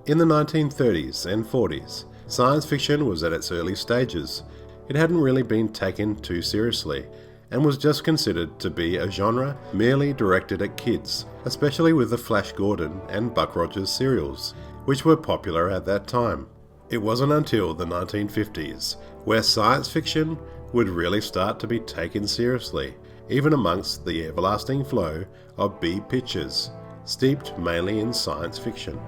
In the 1930s and 40s, science fiction was at its early stages. It hadn't really been taken too seriously, and was just considered to be a genre merely directed at kids, especially with the Flash Gordon and Buck Rogers serials, which were popular at that time. It wasn't until the 1950s where science fiction would really start to be taken seriously, even amongst the everlasting flow of B pictures, steeped mainly in science fiction.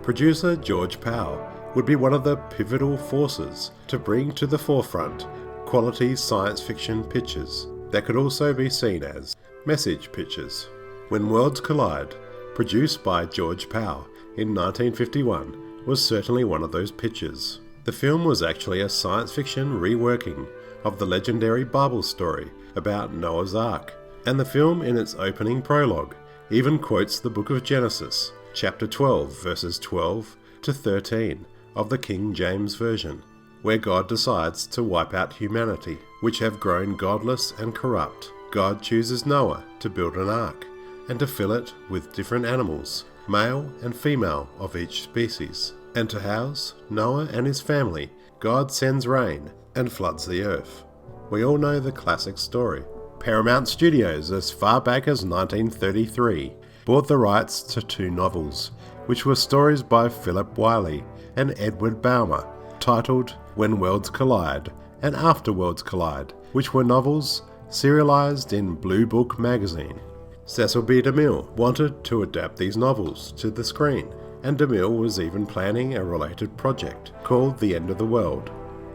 Producer George Pal would be one of the pivotal forces to bring to the forefront quality science fiction pictures that could also be seen as message pictures. When Worlds Collide, produced by George Pal in 1951, was certainly one of those pictures. The film was actually a science fiction reworking of the legendary Bible story about Noah's Ark, and the film in its opening prologue even quotes the book of Genesis, chapter 12, verses 12 to 13 of the King James Version, where God decides to wipe out humanity, which have grown godless and corrupt. God chooses Noah to build an ark, and to fill it with different animals, male and female of each species. And to house Noah and his family, God sends rain and floods the earth. We all know the classic story. Paramount Studios, as far back as 1933, bought the rights to two novels, which were stories by Philip Wiley and Edward Baumer, titled When Worlds Collide and After Worlds Collide, which were novels serialized in Blue Book magazine. Cecil B. DeMille wanted to adapt these novels to the screen, and DeMille was even planning a related project called The End of the World.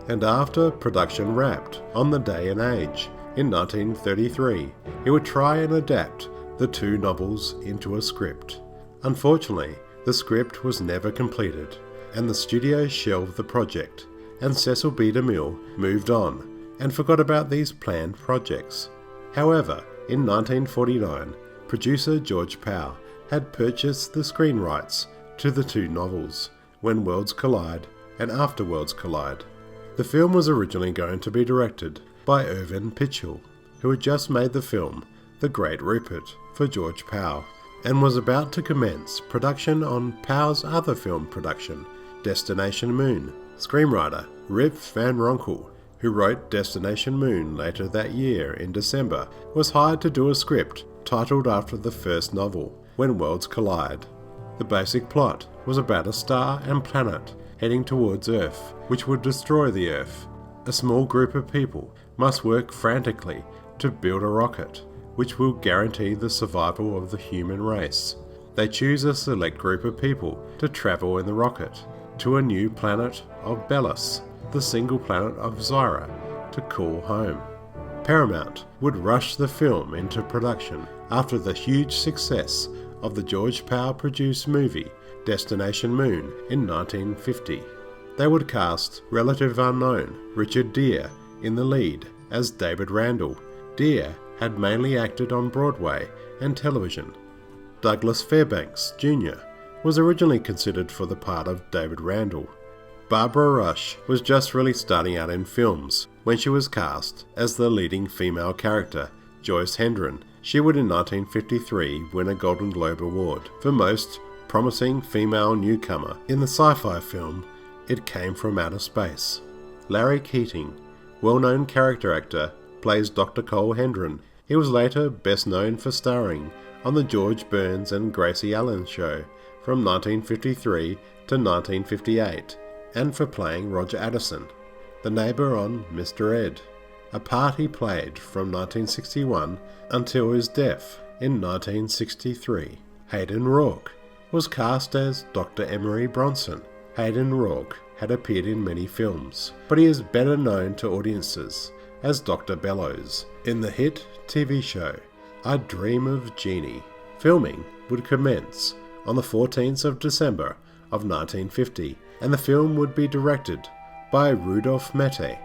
And after production wrapped on The Day and Age in 1933, he would try and adapt the two novels into a script. Unfortunately, the script was never completed, and the studio shelved the project, and Cecil B. DeMille moved on and forgot about these planned projects. However, in 1949, producer George Pal had purchased the screen rights to the two novels, When Worlds Collide and After Worlds Collide. The film was originally going to be directed by Irvin Pitchell, who had just made the film The Great Rupert for George Pal, and was about to commence production on Pal's other film production, Destination Moon. Screenwriter Rip Van Ronkel, who wrote Destination Moon later that year in December, was hired to do a script titled after the first novel, When Worlds Collide. The basic plot was about a star and planet heading towards Earth, which would destroy the Earth. A small group of people must work frantically to build a rocket, which will guarantee the survival of the human race. They choose a select group of people to travel in the rocket to a new planet of Belus, the single planet of Zyra, to call home. Paramount would rush the film into production after the huge success of the George Pal produced movie Destination Moon in 1950. They would cast relative unknown Richard Gere in the lead as David Randall. Gere had mainly acted on Broadway and television. Douglas Fairbanks Jr. was originally considered for the part of David Randall. Barbara Rush was just really starting out in films when she was cast as the leading female character, Joyce Hendren. She would in 1953 win a Golden Globe Award for Most Promising Female Newcomer in the sci-fi film It Came From Outer Space. Larry Keating, well-known character actor, plays Dr. Cole Hendren. He was later best known for starring on The George Burns and Gracie Allen Show from 1953 to 1958, and for playing Roger Addison, the neighbour on Mr. Ed, a part he played from 1961 until his death in 1963. Hayden Rourke was cast as Dr. Emery Bronson. Hayden Rourke had appeared in many films, but he is better known to audiences as Dr. Bellows in the hit TV show I Dream of Jeannie. Filming would commence on the 14th of December of 1950, and the film would be directed by Rudolph Maté.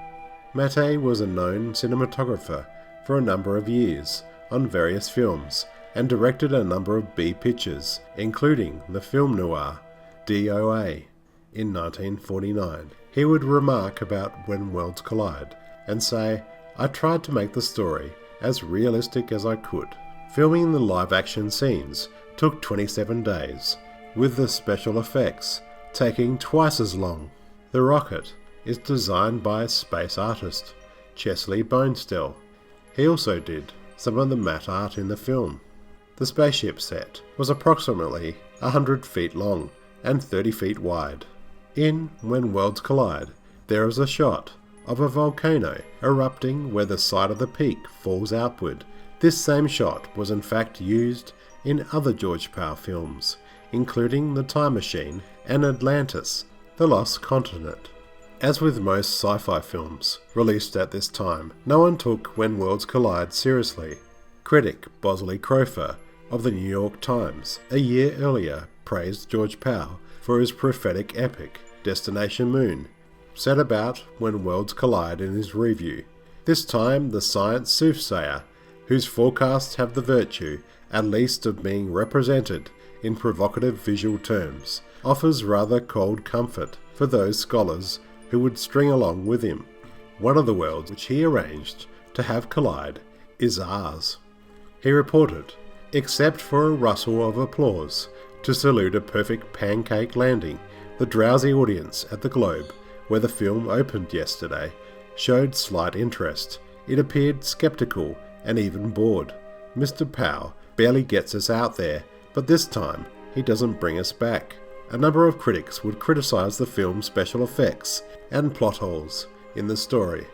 Maté was a known cinematographer for a number of years on various films and directed a number of B pictures, including the film noir DOA in 1949. He would remark about When Worlds Collide and say, "I tried to make the story as realistic as I could." Filming the live-action scenes took 27 days, with the special effects taking twice as long. The rocket is designed by space artist Chesley Bonestell. He also did some of the matte art in the film. The spaceship set was approximately 100 feet long and 30 feet wide. In When Worlds Collide, there is a shot of a volcano erupting where the side of the peak falls outward. This same shot was in fact used in other George Pal films, including The Time Machine and Atlantis, The Lost Continent. As with most sci-fi films released at this time, no one took When Worlds Collide seriously. Critic Bosley Crowther of the New York Times a year earlier praised George Pal for his prophetic epic, Destination Moon, said about When Worlds Collide in his review. This time the science soothsayer, whose forecasts have the virtue at least of being represented in provocative visual terms, offers rather cold comfort for those scholars who would string along with him. One of the worlds which he arranged to have collide is ours. He reported, except for a rustle of applause to salute a perfect pancake landing, the drowsy audience at the Globe, where the film opened yesterday, showed slight interest. It appeared skeptical and even bored. Mr. Pal barely gets us out there, but this time he doesn't bring us back. A number of critics would criticize the film's special effects and plot holes in the story.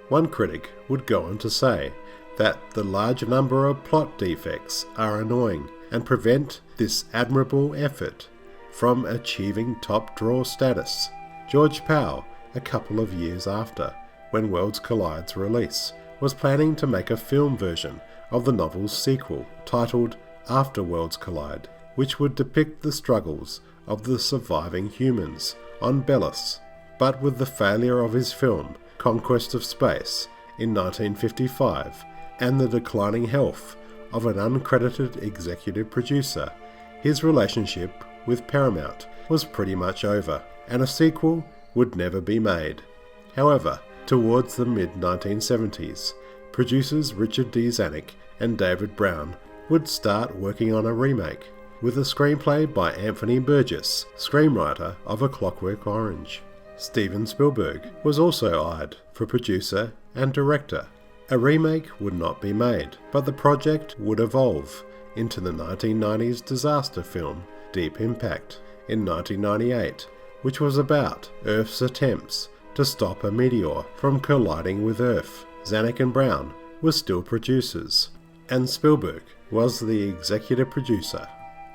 One critic would go on to say that the large number of plot defects are annoying and prevent this admirable effort from achieving top draw status. George Pal, a couple of years after When Worlds Collide's release, was planning to make a film version of the novel's sequel titled After Worlds Collide, which would depict the struggles of the surviving humans on Belus. But with the failure of his film Conquest of Space in 1955 and the declining health of an uncredited executive producer, his relationship with Paramount was pretty much over, and a sequel would never be made. However, towards the mid-1970s, producers Richard D. Zanuck and David Brown would start working on a remake, with a screenplay by Anthony Burgess, screenwriter of A Clockwork Orange. Steven Spielberg was also eyed for producer and director. A remake would not be made, but the project would evolve into the 1990s disaster film Deep Impact in 1998, which was about Earth's attempts to stop a meteor from colliding with Earth. Zanuck and Brown were still producers, and Spielberg was the executive producer.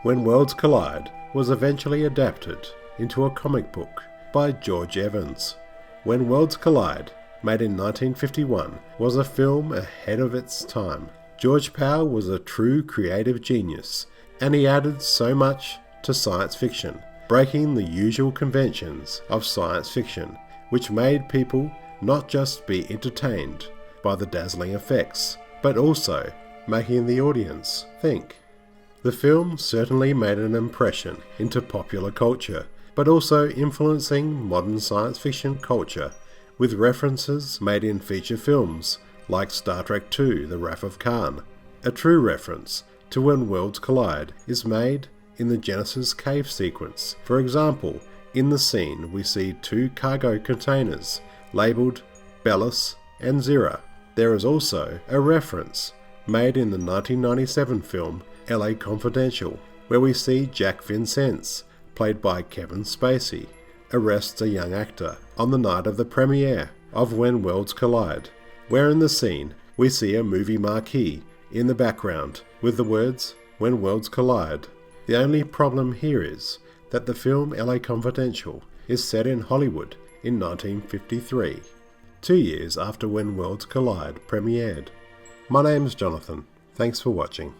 When Worlds Collide was eventually adapted into a comic book by George Evans. When Worlds Collide, made in 1951, was a film ahead of its time. George Pal was a true creative genius, and he added so much to science fiction, breaking the usual conventions of science fiction, which made people not just be entertained by the dazzling effects, but also making the audience think. The film certainly made an impression into popular culture, but also influencing modern science fiction culture, with references made in feature films like Star Trek II: The Wrath of Khan. A true reference to When Worlds Collide is made in the Genesis cave sequence. For example, in the scene we see two cargo containers labelled Belus and Zira. There is also a reference made in the 1997 film LA Confidential, where we see Jack Vincennes, played by Kevin Spacey, arrests a young actor on the night of the premiere of When Worlds Collide, where in the scene we see a movie marquee in the background with the words When Worlds Collide. The only problem here is that the film LA Confidential is set in Hollywood in 1953, 2 years after When Worlds Collide premiered. My name's Jonathan. Thanks for watching.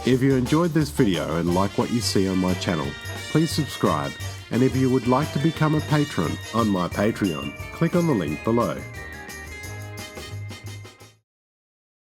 If you enjoyed this video and like what you see on my channel, please subscribe, and if you would like to become a patron on my Patreon, click on the link below.